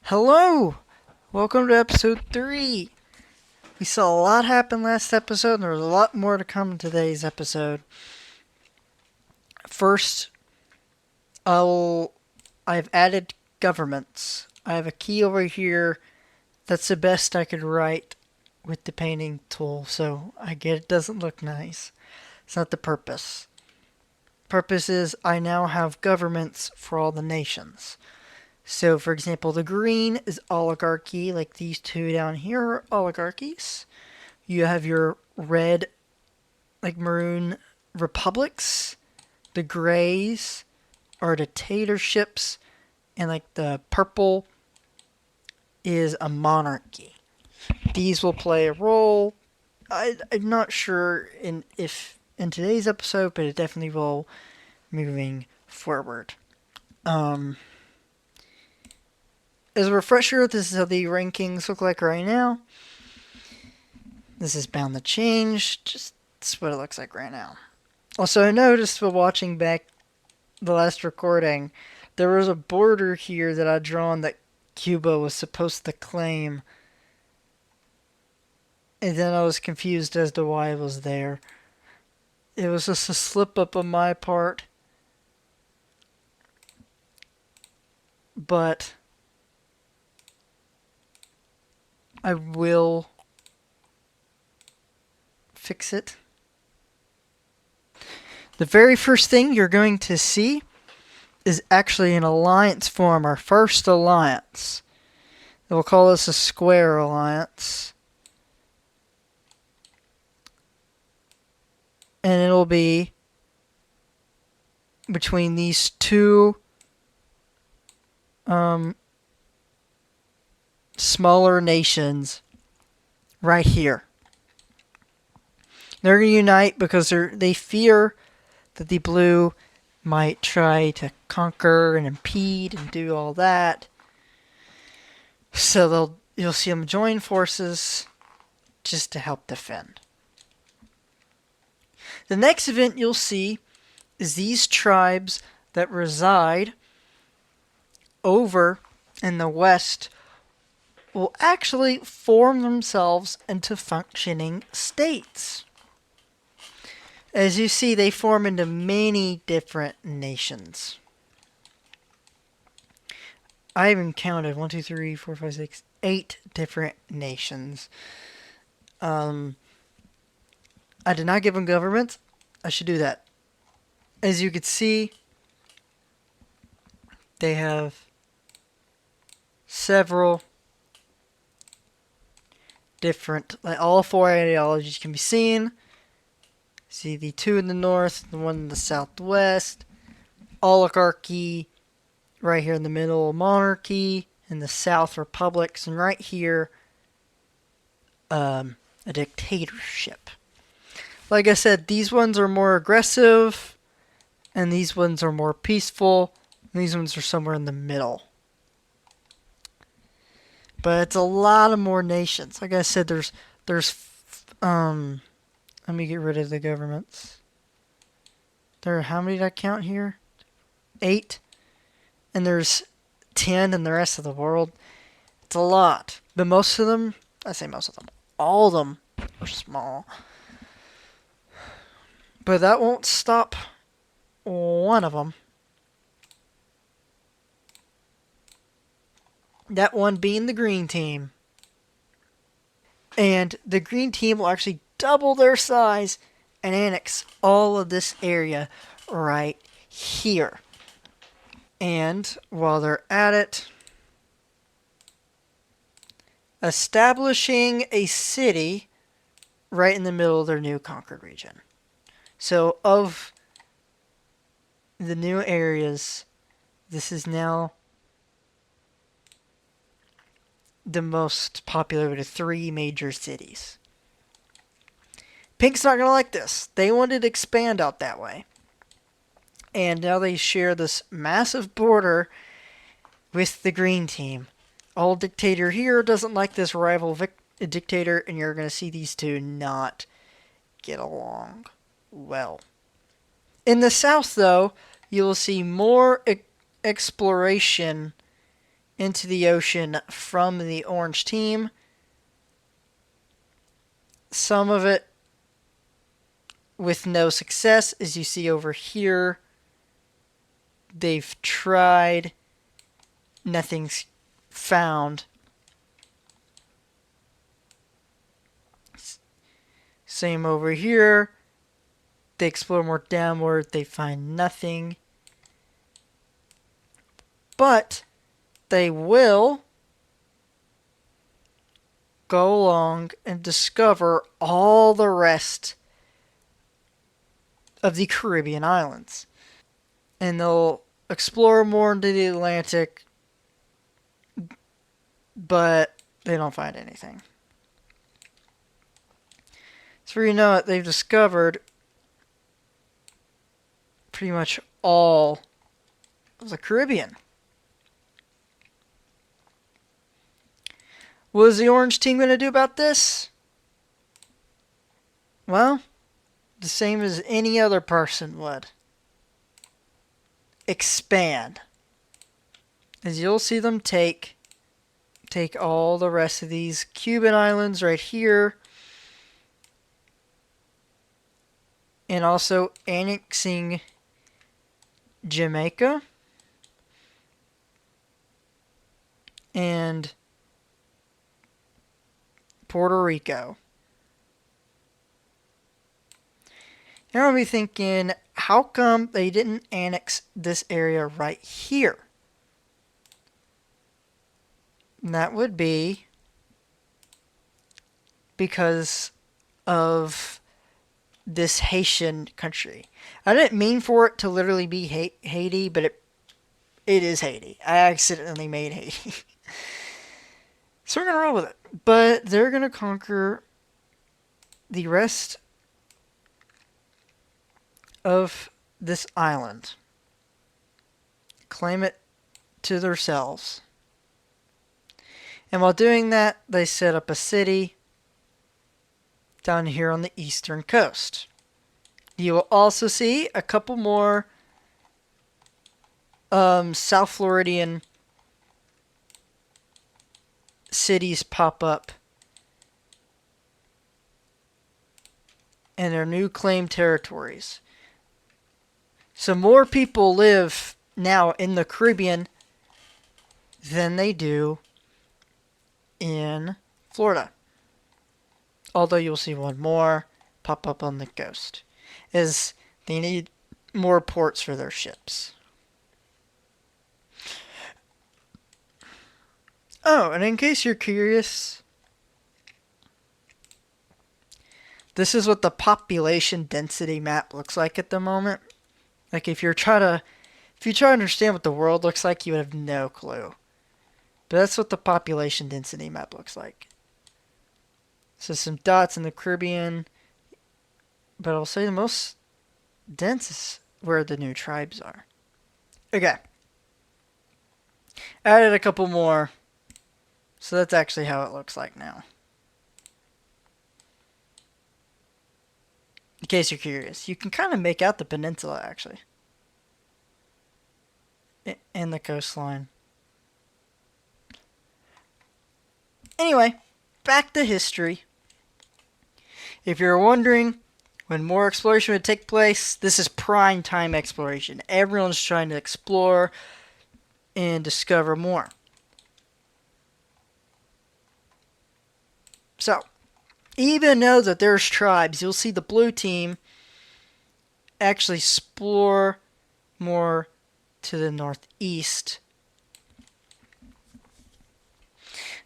Hello! Welcome to episode 3. We saw a lot happen last episode, and there's a lot more to come in today's episode. First, I've added governments. I have a key over here. That's the best I could write with the painting tool, so I get it doesn't look nice. It's not the purpose. Purpose is I now have governments for all the nations. So, for example, the green is oligarchy, like these two down here are oligarchies. You have your red, like maroon republics. The grays are dictatorships, and like the purple is a monarchy. These will play a role. I'm not sure if in today's episode, but it definitely will moving forward. As a refresher, this is how the rankings look like right now. This is bound to change. Just that's what it looks like right now. Also, I noticed while watching back the last recording, there was a border here that I'd drawn that Cuba was supposed to claim. And then I was confused as to why it was there. It was just a slip up on my part. But I will fix it. The very first thing you're going to see is actually an alliance form, our first alliance. We'll call this a square alliance. And it'll be between these two smaller nations right here. They're going to unite because they fear that the blue might try to conquer and impede and do all that. So you'll see them join forces just to help defend. The next event you'll see is these tribes that reside over in the west will actually form themselves into functioning states. As you see, they form into many different nations. I even counted 1, 2, 3, 4, 5, 6, 8 different nations. I did not give them governments. I should do that. As you can see, they have several different, like all 4 ideologies can be seen. See the 2 in the north, the 1 in the southwest, oligarchy, right here in the middle, monarchy, in the south, republics, and right here, a dictatorship. Like I said, these ones are more aggressive, and these ones are more peaceful, and these ones are somewhere in the middle. But it's a lot of more nations. Like I said, there's let me get rid of the governments. How many did I count here? 8. And there's 10 in the rest of the world. It's a lot. But most of them, I say most of them, all of them are small. But that won't stop one of them. That one being the green team. And the green team will actually double their size and annex all of this area right here. And while they're at it, establishing a city right in the middle of their new conquered region. So of the new areas, this is now the most popular with 3 major cities. Pink's not going to like this. They wanted to expand out that way. And now they share this massive border with the green team. Old dictator here doesn't like this rival dictator, and you're going to see these two not get along well. In the south, though, you will see more exploration into the ocean from the orange team. Some of it with no success, as you see over here. They've tried, nothing's found. Same over here. They explore more downward, they find nothing. But they will go along and discover all the rest of the Caribbean islands. And they'll explore more into the Atlantic, but they don't find anything. So you know it, they've discovered pretty much all of the Caribbean. What is the orange team going to do about this? Well, the same as any other person would. Expand. As you'll see them take all the rest of these Cuban islands right here, and also annexing Jamaica and Puerto Rico. Now I'll be thinking, how come they didn't annex this area right here? And that would be because of this Haitian country. I didn't mean for it to literally be Haiti, but it is Haiti. I accidentally made Haiti. So we're going to roll with it. But they're going to conquer the rest of this island. Claim it to themselves. And while doing that, they set up a city down here on the eastern coast. You will also see a couple more South Floridian cities pop up in their new claimed territories. So more people live now in the Caribbean than they do in Florida. Although you'll see one more pop up on the coast, as they need more ports for their ships. Oh, and in case you're curious, this is what the population density map looks like at the moment. Like if you try to understand what the world looks like, you would have no clue. But that's what the population density map looks like. So some dots in the Caribbean, but I'll say the most dense is where the new tribes are. Okay. Added a couple more. So that's actually how it looks like now. In case you're curious, you can kind of make out the peninsula actually. And the coastline. Anyway, back to history. If you're wondering when more exploration would take place, this is prime time exploration. Everyone's trying to explore and discover more. So, even though that there's tribes, you'll see the blue team actually explore more to the northeast.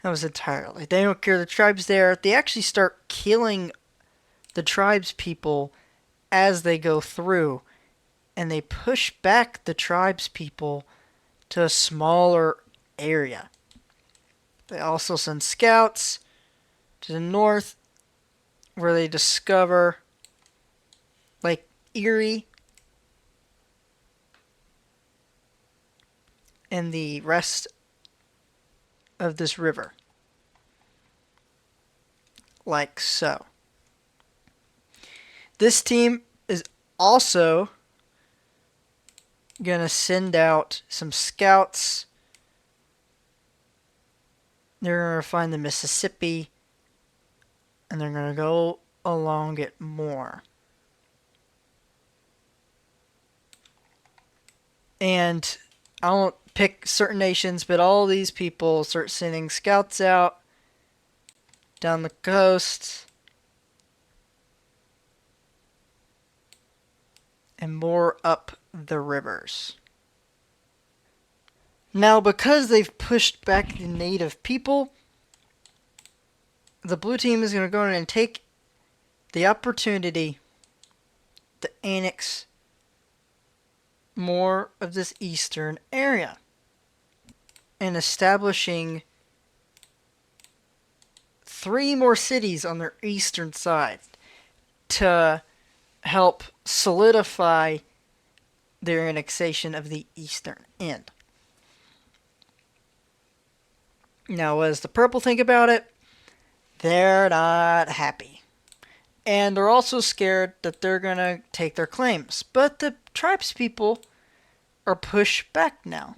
That was entirely. They don't care the tribes there. They actually start killing the tribes people as they go through. And they push back the tribes people to a smaller area. They also send scouts to the north where they discover Lake Erie and the rest of this river. Like so. This team is also going to send out some scouts They're going to find the Mississippi, and they're going to go along it more. And I won't pick certain nations, but all these people start sending scouts out down the coast and more up the rivers. Now, because they've pushed back the native people, the blue team is going to go in and take the opportunity to annex more of this eastern area and establishing 3 more cities on their eastern side to help solidify their annexation of the eastern end. Now, what does the purple think about it? They're not happy. And they're also scared that they're going to take their claims. But the tribespeople are pushed back now.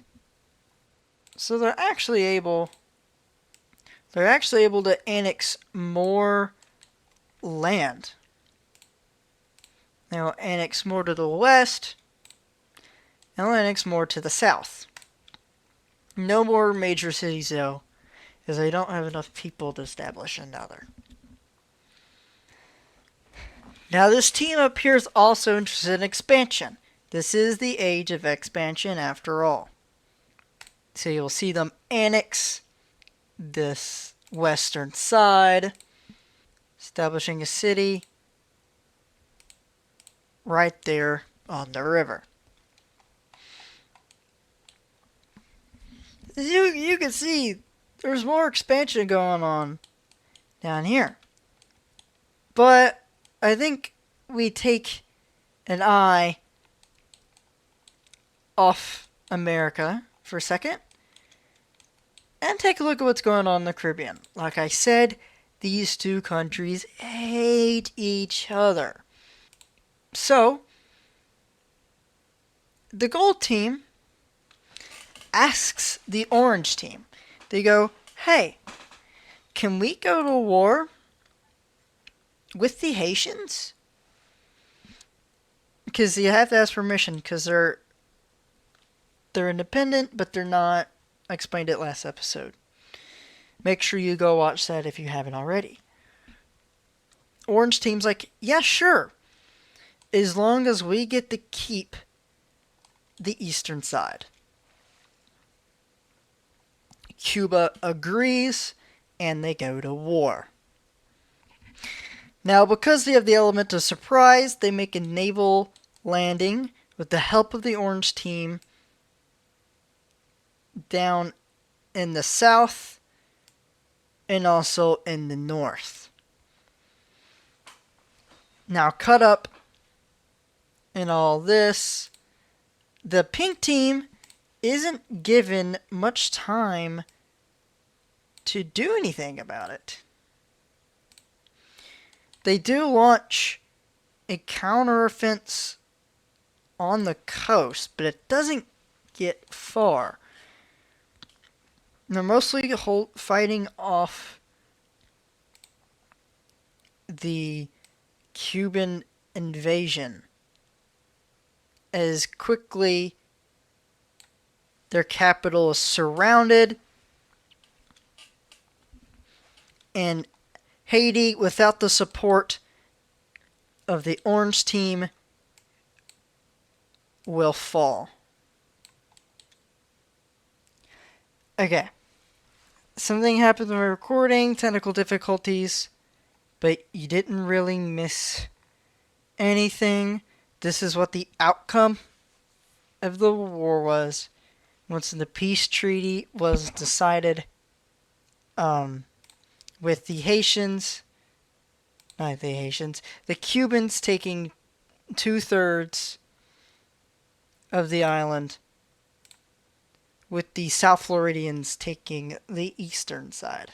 So they're actually able to annex more land. They'll annex more to the west, and they'll annex more to the south. No more major cities, though, because they don't have enough people to establish another. Now, this team up here is also interested in expansion. This is the age of expansion, after all. So you'll see them annex this western side, establishing a city right there on the river. You can see there's more expansion going on down here. But I think we take an eye off America for a second and take a look at what's going on in the Caribbean. Like I said, these two countries hate each other. So, the gold team asks the orange team. They go, hey, can we go to war with the Haitians? Because you have to ask permission, because they're independent, but they're not. I explained it last episode. Make sure you go watch that if you haven't already. Orange team's like, yeah, sure. As long as we get to keep the eastern side. Cuba agrees, and they go to war. Now, because they have the element of surprise, they make a naval landing with the help of the orange team down in the south and also in the north. Now, cut up in all this, the pink team isn't given much time to do anything about it. They do launch a counteroffensive on the coast, but it doesn't get far. They're mostly fighting off the Cuban invasion as quickly their capital is surrounded, and Haiti, without the support of the orange team, will fall. Okay. Something happened when we were recording, technical difficulties, but you didn't really miss anything. This is what the outcome of the war was once the peace treaty was decided with the the Cubans taking 2/3 of the island, with the South Floridians taking the eastern side.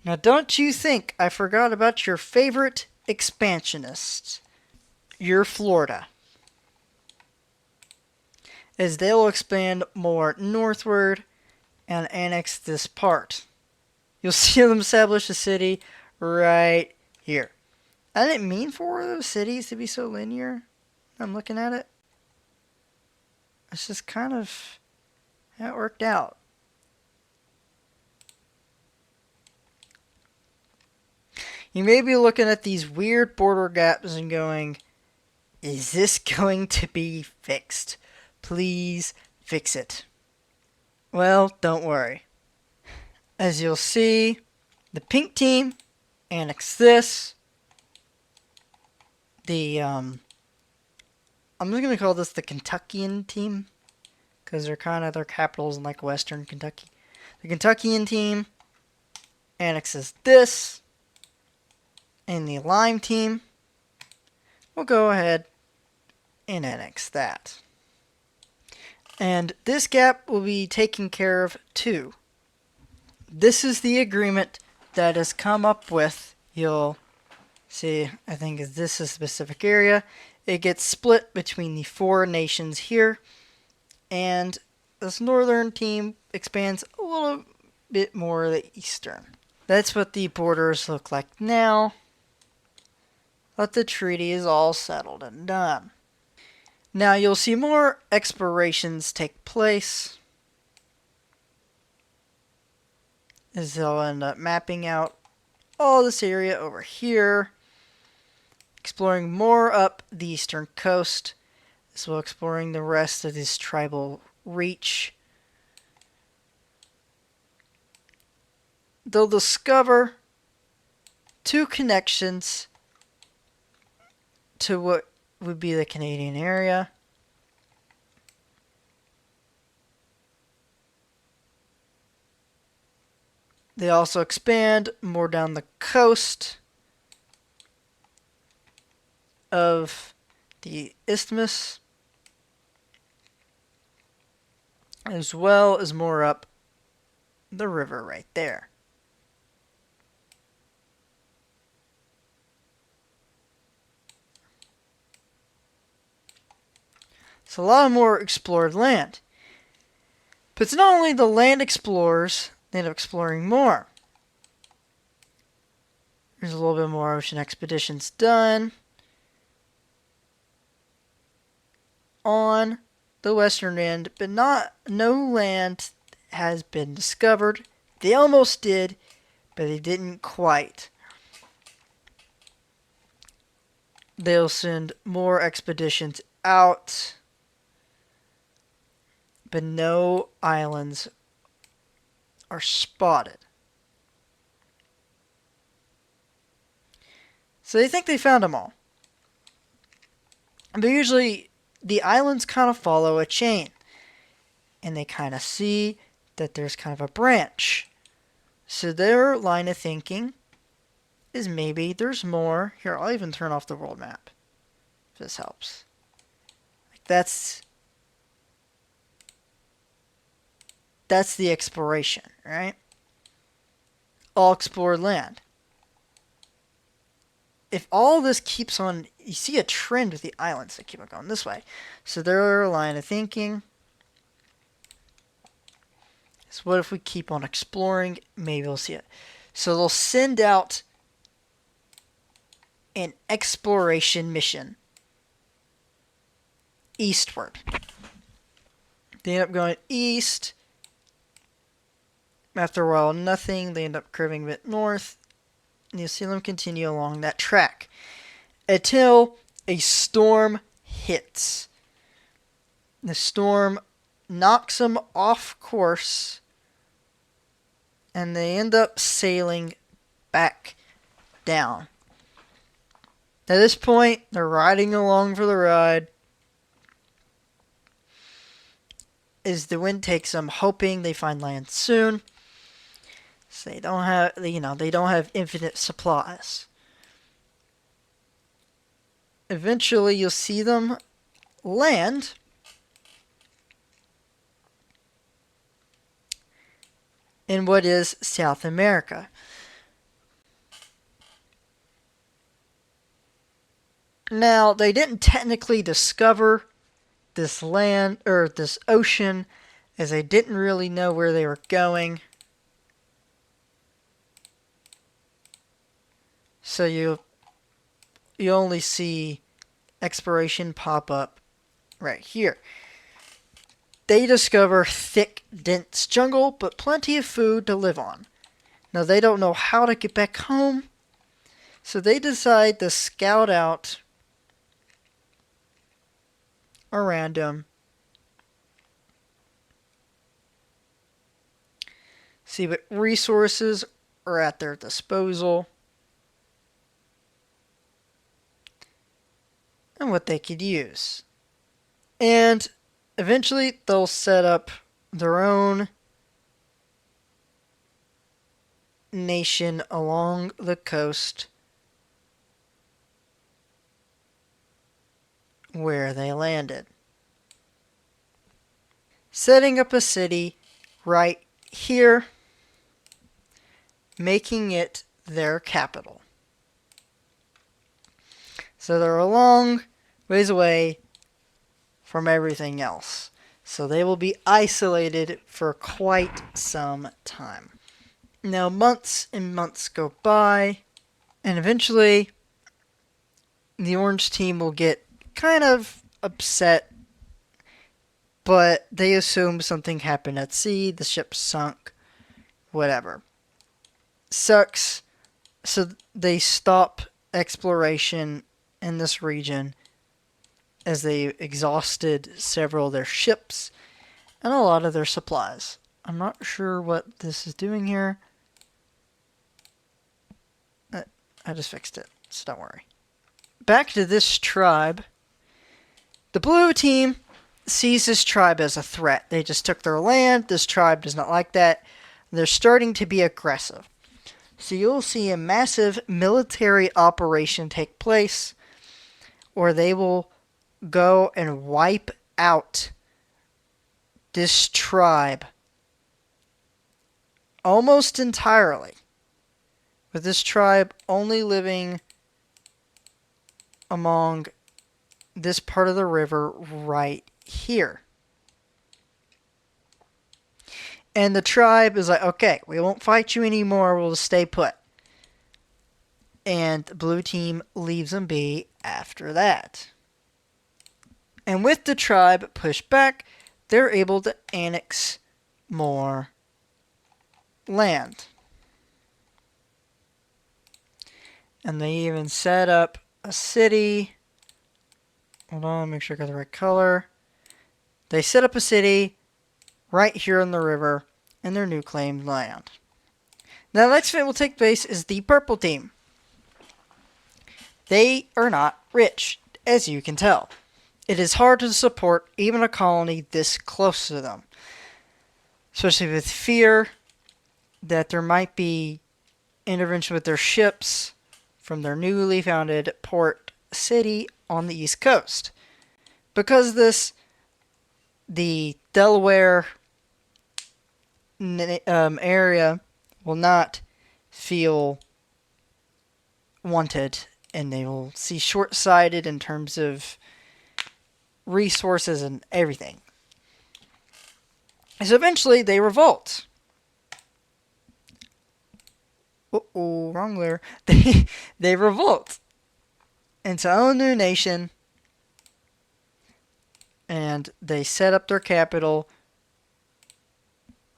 Now, don't you think I forgot about your favorite expansionists, your Florida, as they'll expand more northward and annex this part. You'll see them establish a city right here. I didn't mean for those cities to be so linear. I'm looking at it. It's just kind of how it worked out. You may be looking at these weird border gaps and going, is this going to be fixed? Please fix it. Well, don't worry. As you'll see, the pink team annexed this. I'm just going to call this the Kentuckian team, because they're kind of their capitals in like western Kentucky. The Kentuckian team annexes this, and the Lime team will go ahead and annex that. And this gap will be taken care of too. This is the agreement that is come up with. You'll see, I think this is a specific area. It gets split between the 4 nations here, and this northern team expands a little bit more the eastern. That's what the borders look like now, but the treaty is all settled and done. Now you'll see more explorations take place, as they'll end up mapping out all this area over here, exploring more up the eastern coast, as well exploring the rest of this tribal reach. They'll discover 2 connections to what would be the Canadian area. They also expand more down the coast of the isthmus, as well as more up the river right there. It's a lot more explored land. But it's not only the land explorers, they end up exploring more. There's a little bit more ocean expeditions done on the western end, but no land has been discovered. They almost did, but they didn't quite. They'll send more expeditions out, but no islands are spotted. So they think they found them all. But usually the islands kind of follow a chain, and they kind of see that there's kind of a branch. So their line of thinking is maybe there's more. Here, I'll even turn off the world map, if this helps. Like that's the exploration, right? All explored land. If all this keeps on, you see a trend with the islands that keep on going this way. So their line of thinking is, what if we keep on exploring? Maybe we'll see it. So they'll send out an exploration mission eastward. They end up going east. After a while, nothing. They end up curving a bit north. And you'll see them continue along that track until a storm hits. The storm knocks them off course, and they end up sailing back down. At this point, they're riding along for the ride as the wind takes them, hoping they find land soon. So they don't have infinite supplies. Eventually, you'll see them land in what is South America. Now, they didn't technically discover this land or this ocean, as they didn't really know where they were going. So you only see exploration pop up right here. They discover thick, dense jungle, but plenty of food to live on. Now they don't know how to get back home, so they decide to scout out a random, see what resources are at their disposal, and what they could use. And eventually they'll set up their own nation along the coast where they landed, setting up a city right here, making it their capital. So they're a long ways away from everything else. So they will be isolated for quite some time. Now months and months go by, and eventually the orange team will get kind of upset, but they assume something happened at sea, the ship sunk, whatever. Sucks. So they stop exploration in this region as they exhausted several of their ships and a lot of their supplies. I'm not sure what this is doing here. I just fixed it, so don't worry. Back to this tribe. The blue team sees this tribe as a threat. They just took their land. This tribe does not like that. They're starting to be aggressive. So you'll see a massive military operation take place where they will go and wipe out this tribe almost entirely, with this tribe only living along this part of the river right here. And the tribe is like, okay, we won't fight you anymore, we'll just stay put. And the blue team leaves them be after that. And with the tribe pushed back, they're able to annex more land. And they even set up a city. Hold on, make sure I got the right color. They set up a city right here on the river in their new claimed land. Now, the next event will take place is the purple team. They are not rich, as you can tell. It is hard to support even a colony this close to them, especially with fear that there might be intervention with their ships from their newly founded port city on the East Coast. Because of this, the Delaware area will not feel wanted, and they will see short-sighted in terms of resources and everything. So eventually they revolt. Uh-oh, wrong there. They revolt into a new nation, and they set up their capital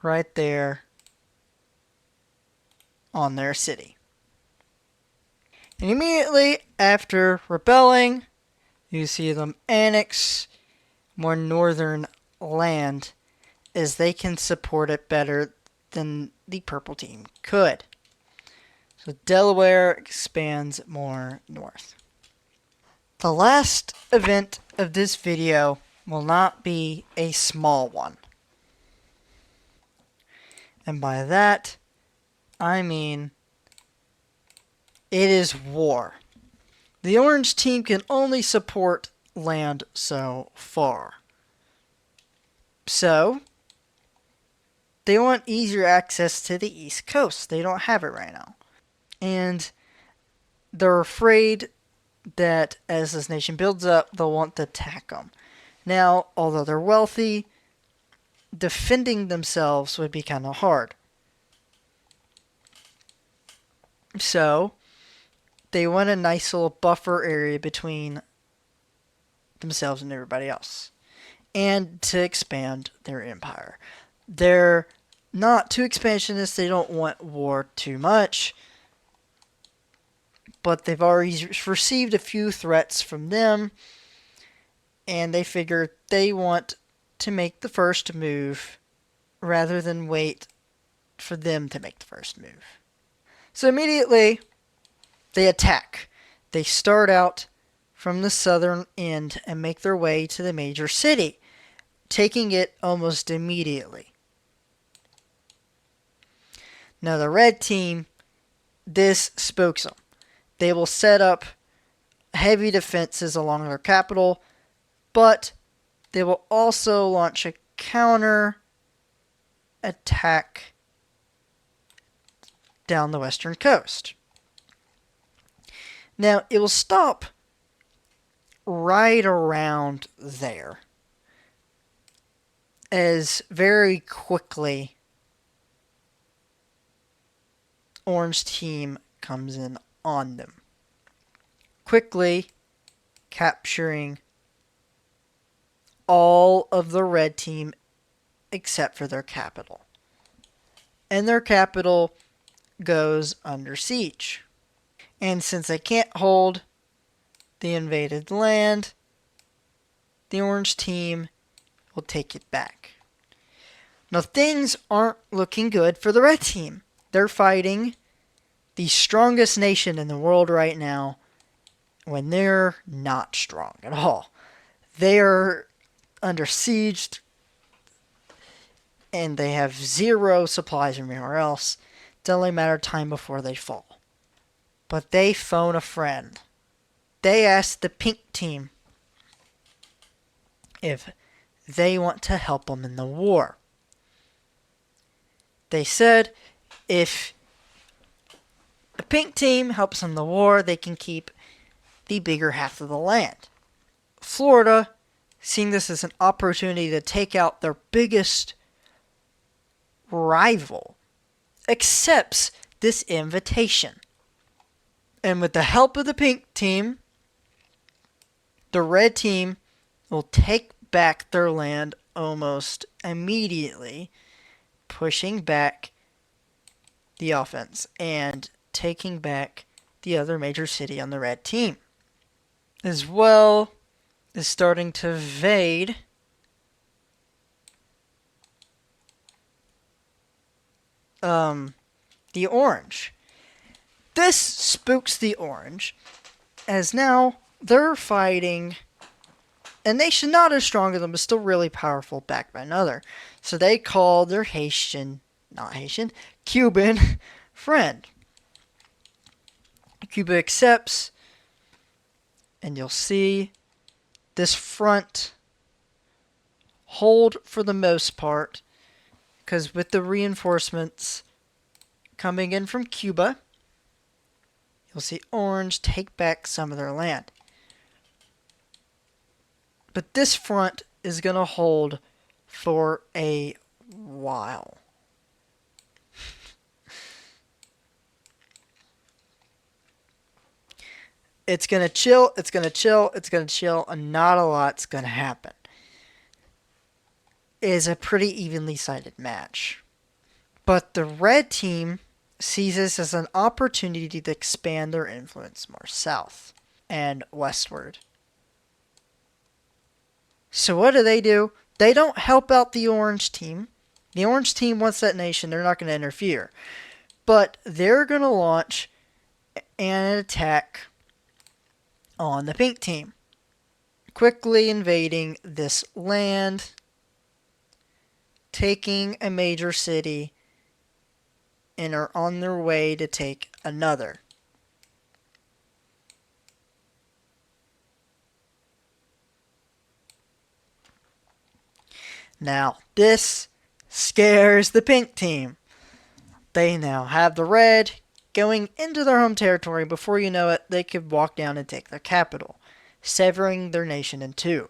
right there on their city. And immediately after rebelling, you see them annex more northern land as they can support it better than the purple team could. So Delaware expands more north. The last event of this video will not be a small one. And by that, I mean it is war. The orange team can only support land so far. So, they want easier access to the East Coast. They don't have it right now. And they're afraid that as this nation builds up, they'll want to attack them. Now, although they're wealthy, defending themselves would be kind of hard. So, they want a nice little buffer area between themselves and everybody else, and to expand their empire. They're not too expansionist. They don't want war too much, but they've already received a few threats from them, and they figure they want to make the first move rather than wait for them to make the first move. So immediately they attack. They start out from the southern end and make their way to the major city, taking it almost immediately. Now the red team, this spooks them. They will set up heavy defenses along their capital, but they will also launch a counter attack down the western coast. Now, it will stop right around there, as very quickly Orange team comes in on them, quickly capturing all of the red team except for their capital. And their capital goes under siege. And since they can't hold the invaded land, the orange team will take it back. Now things aren't looking good for the red team. They're fighting the strongest nation in the world right now when they're not strong at all. They are under siege and they have zero supplies from anywhere else. It's only a matter of time before they fall. But they phone a friend. They ask the pink team if they want to help them in the war. They said if the pink team helps in the war, they can keep the bigger half of the land. Florida, seeing this as an opportunity to take out their biggest rival, accepts this invitation. And with the help of the pink team, the red team will take back their land almost immediately, pushing back the offense and taking back the other major city on the red team. As well as starting to invade the orange. This spooks the orange, as now they're fighting a nation not as strong as them, but still really powerful, backed by another. So they call their Cuban friend. Cuba accepts, and you'll see this front hold for the most part, because with the reinforcements coming in from Cuba, you'll see Orange take back some of their land. But this front is going to hold for a while. It's going to chill, it's going to chill, it's going to chill, and not a lot's going to happen. It is a pretty evenly sided match. But the red team sees this as an opportunity to expand their influence more south and westward. So what do? They don't help out the orange team. The orange team wants that nation. They're not going to interfere. But they're going to launch an attack on the pink team, quickly invading this land, taking a major city, and are on their way to take another. Now, this scares the pink team. They now have the red going into their home territory. Before you know it, they could walk down and take their capital, severing their nation in two.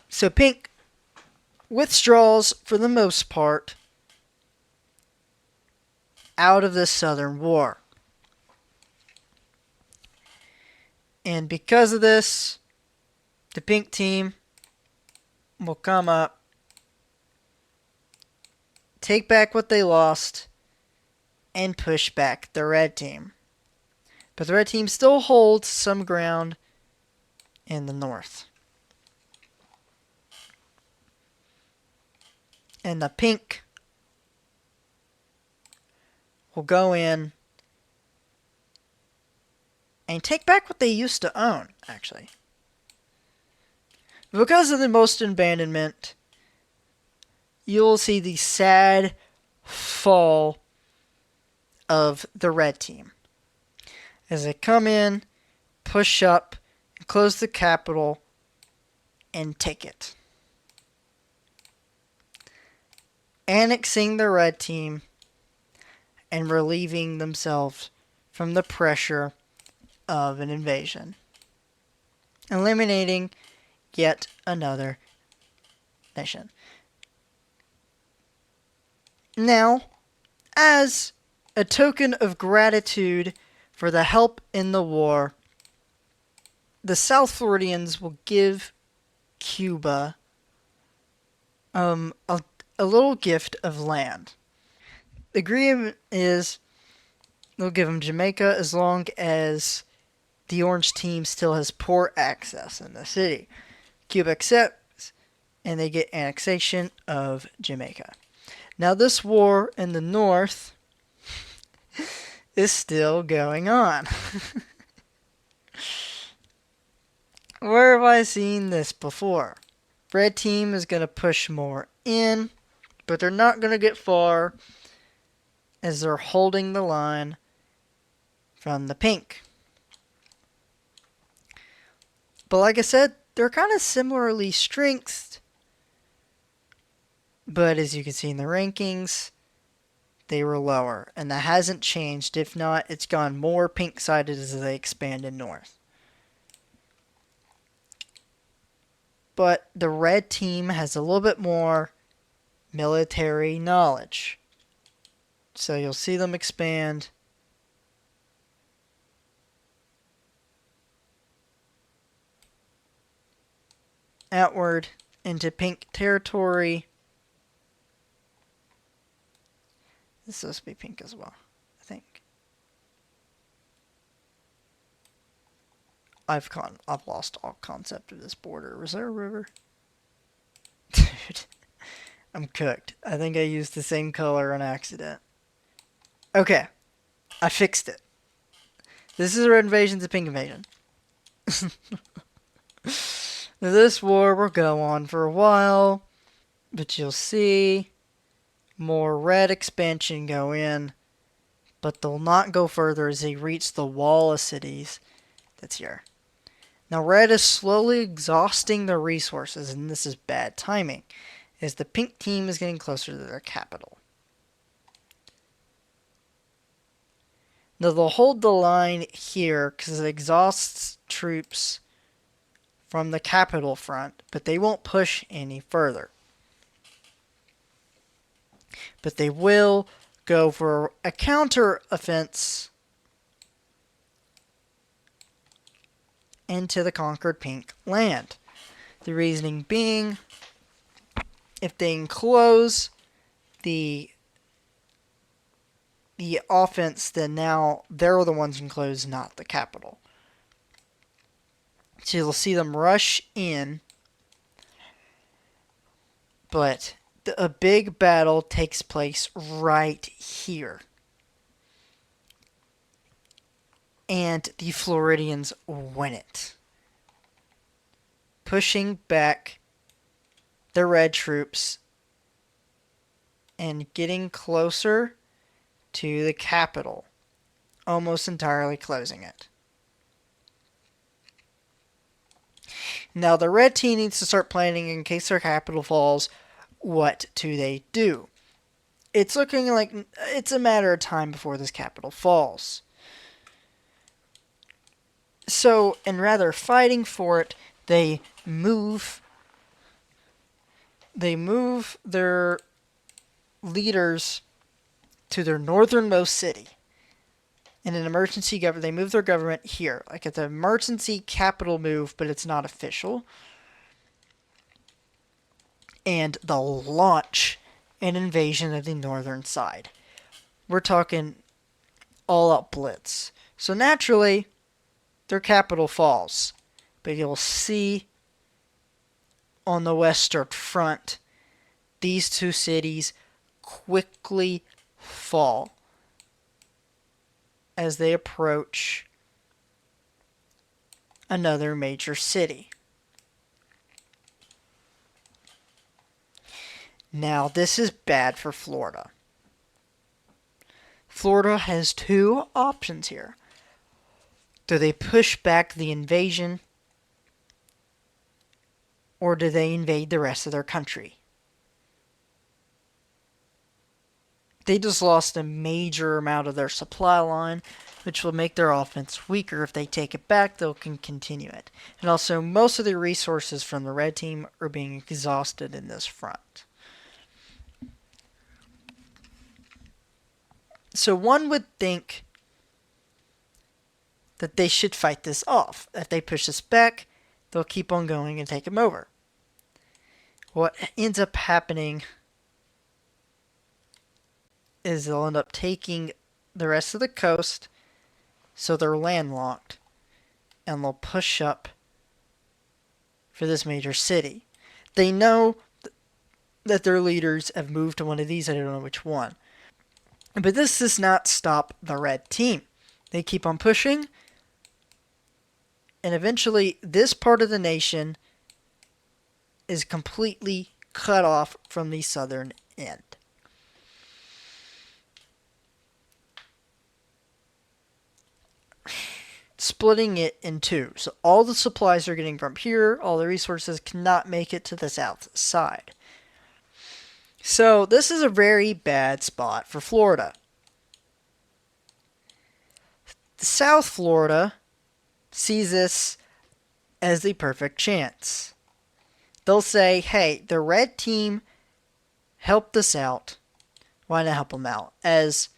So pink withdraws, for the most part, out of this southern war. And because of this, the pink team will come up, take back what they lost, and push back the red team. But the red team still holds some ground in the north. And the pink will go in and take back what they used to own, actually. Because of the most abandonment, you'll see the sad fall of the red team as they come in, push up, and close the capital, and take it. Annexing the red team and relieving themselves from the pressure of an invasion. Eliminating yet another nation. Now, as a token of gratitude for the help in the war, the South Floridians will give Cuba a little gift of land. The agreement is they'll give them Jamaica as long as the orange team still has port access in the city. Cuba accepts, and they get annexation of Jamaica. Now, this war in the north is still going on. Where have I seen this before? Red team is going to push more in, but they're not going to get far as they're holding the line from the pink. But like I said, they're kind of similarly strengthed. But as you can see in the rankings, they were lower. And that hasn't changed. If not, it's gone more pink-sided as they expanded north. But the red team has a little bit more military knowledge. So you'll see them expand. Outward into pink territory. This is supposed to be pink as well, I think. I've lost all concept of this border. Was there a river? Dude, I'm cooked. I think I used the same color on accident. Okay, I fixed it. This is a red invasion, it's a pink invasion. Now, this war will go on for a while, but you'll see more red expansion go in, but they'll not go further as they reach the wall of cities that's here. Now, red is slowly exhausting their resources, and this is bad timing, as the pink team is getting closer to their capital. Now, they'll hold the line here because it exhausts troops from the capital front, but they won't push any further. But they will go for a counter-offense into the conquered pink land. The reasoning being, if they enclose the offense, then now they're the ones enclosed, not the capital. So you'll see them rush in, but a big battle takes place right here. And the Floridians win it, pushing back the red troops and getting closer to the capital, almost entirely closing it. Now, the red team needs to start planning in case their capital falls. What do they do? It's looking like it's a matter of time before this capital falls. So, in rather fighting for it, they move their leaders to their northernmost city. In an emergency government, they move their government here. Like it's an emergency capital move, but it's not official. And they'll launch an invasion of the northern side. We're talking all-out blitz. So naturally, their capital falls. But you'll see on the western front, these two cities quickly fall as they approach another major city. Now, this is bad for Florida. Florida has two options here. Do they push back the invasion, or do they invade the rest of their country? They just lost a major amount of their supply line, which will make their offense weaker. If they take it back, they can continue it. And also, most of the resources from the red team are being exhausted in this front. So one would think that they should fight this off. If they push this back, they'll keep on going and take them over. What ends up happening is they'll end up taking the rest of the coast, so they're landlocked, and they'll push up for this major city. They know that their leaders have moved to one of these, I don't know which one. But this does not stop the red team. They keep on pushing, and eventually this part of the nation is completely cut off from the southern end. Splitting it in two. So all the supplies are getting from here, all the resources cannot make it to the south side. So this is a very bad spot for Florida. South Florida sees this as the perfect chance. They'll say, hey, the red team helped us out. Why not help them out? As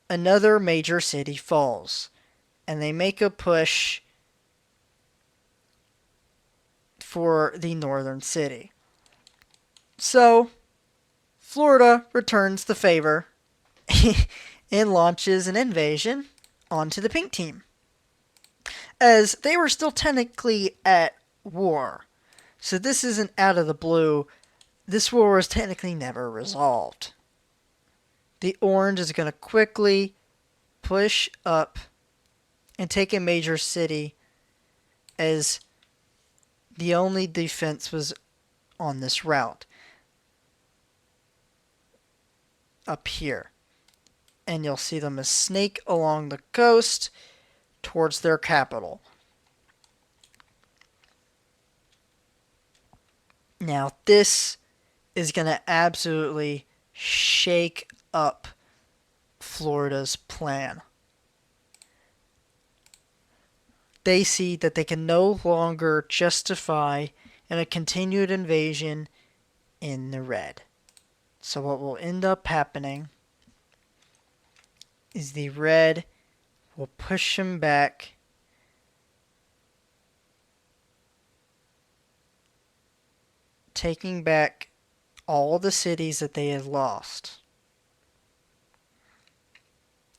another major city falls. And they make a push for the northern city. So, Florida returns the favor and launches an invasion onto the pink team. As they were still technically at war. So this isn't out of the blue. This war was technically never resolved. The orange is going to quickly push up and take a major city, as the only defense was on this route up here. And you'll see them as snake along the coast towards their capital. Now this is going to absolutely shake up Florida's plan. They see that they can no longer justify a continued invasion in the red. So what will end up happening is the red will push them back taking back all the cities that they had lost,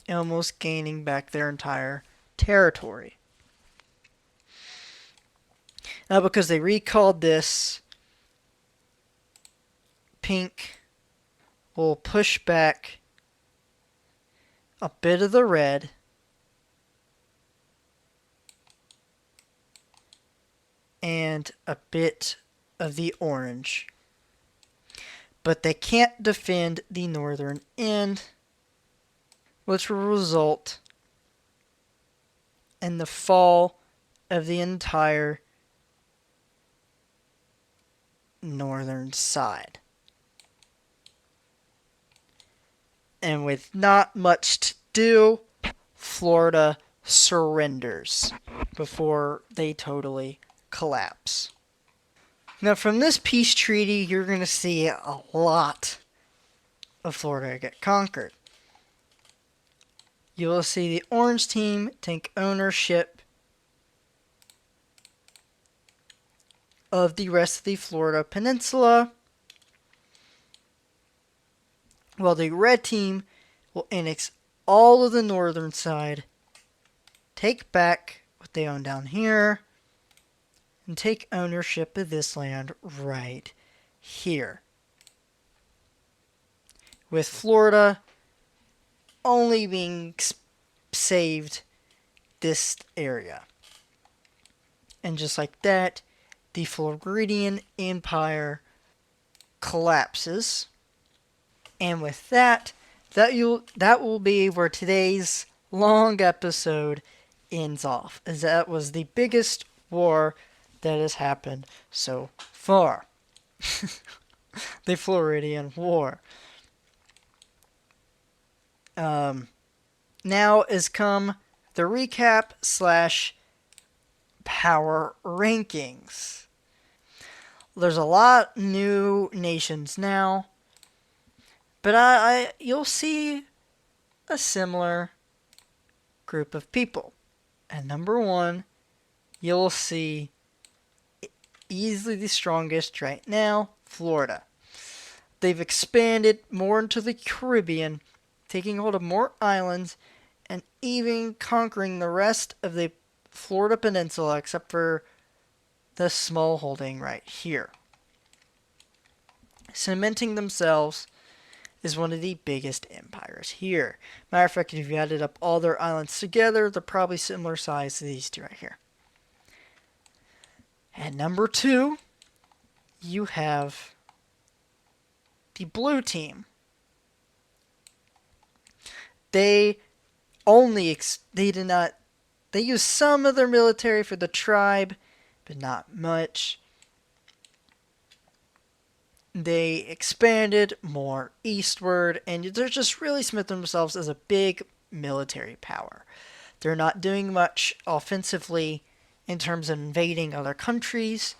almost gaining back their entire territory. Now, because they recalled this, pink will push back a bit of the red and a bit of the orange. But they can't defend the northern end, which will result in the fall of the entire northern side. And with not much to do, Florida surrenders before they totally collapse. Now, from this peace treaty, you're going to see a lot of Florida get conquered. you will see the orange team take ownership of the rest of the Florida Peninsula, while the red team will annex all of the northern side, take back what they own down here, and take ownership of this land right here. With Florida only being saved this area. And just like that, the Floridian Empire collapses. And with that, that will be where today's long episode ends off, as that was the biggest war that has happened so far. The Floridian War. Now is come the recap / power rankings. There's a lot new nations now, but you'll see a similar group of people. At number 1, you'll see easily the strongest right now, Florida. They've expanded more into the Caribbean, taking hold of more islands, and even conquering the rest of the Florida Peninsula except for the small holding right here. Cementing themselves is one of the biggest empires here. Matter of fact, if you added up all their islands together, they're probably similar size to these two right here. At number 2, you have the blue team. They use some of their military for the tribe, but not much. They expanded more eastward, and they're just really cementing themselves as a big military power. They're not doing much offensively in terms of invading other countries,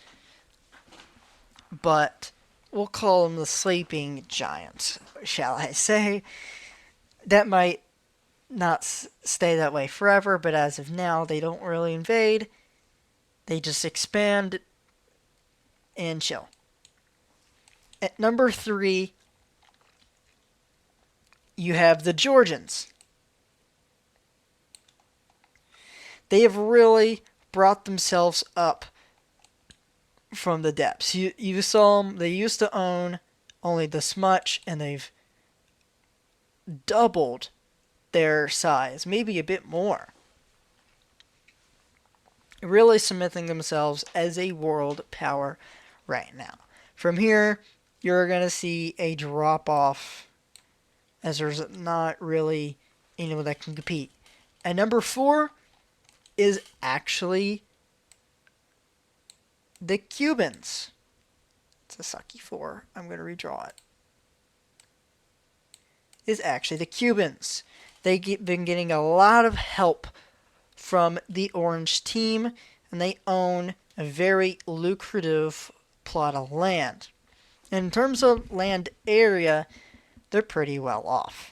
but we'll call them the sleeping giants, shall I say. That might not stay that way forever, but as of now, they don't really invade. They just expand and chill. At number 3, you have the Georgians. They have really brought themselves up from the depths. You saw them, they used to own only this much, and they've doubled their size, maybe a bit more. Really cementing themselves as a world power right now. From here, you're going to see a drop off, as there's not really anyone that can compete. And number 4 is actually the Cubans. It's a sucky 4. I'm going to redraw it. Is actually the Cubans. They've been getting a lot of help from the orange team, and they own a very lucrative plot of land. In terms of land area, they're pretty well off.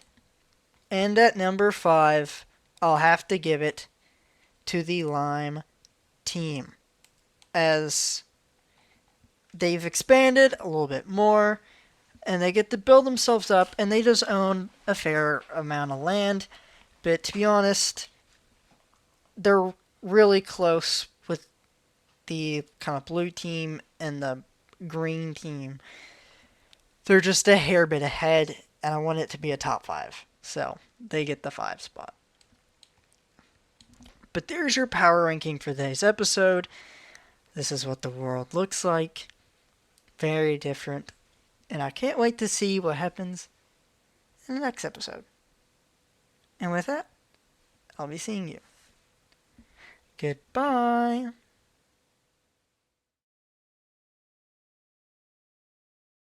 And at number 5, I'll have to give it to the Lime team, as they've expanded a little bit more, and they get to build themselves up, and they just own a fair amount of land. But to be honest, they're really close with the kind of blue team and the green team. They're just a hair bit ahead, and I want it to be a top 5. So they get the 5 spot. But there's your power ranking for today's episode. This is what the world looks like. Very different. And I can't wait to see what happens in the next episode. And with that, I'll be seeing you. Goodbye.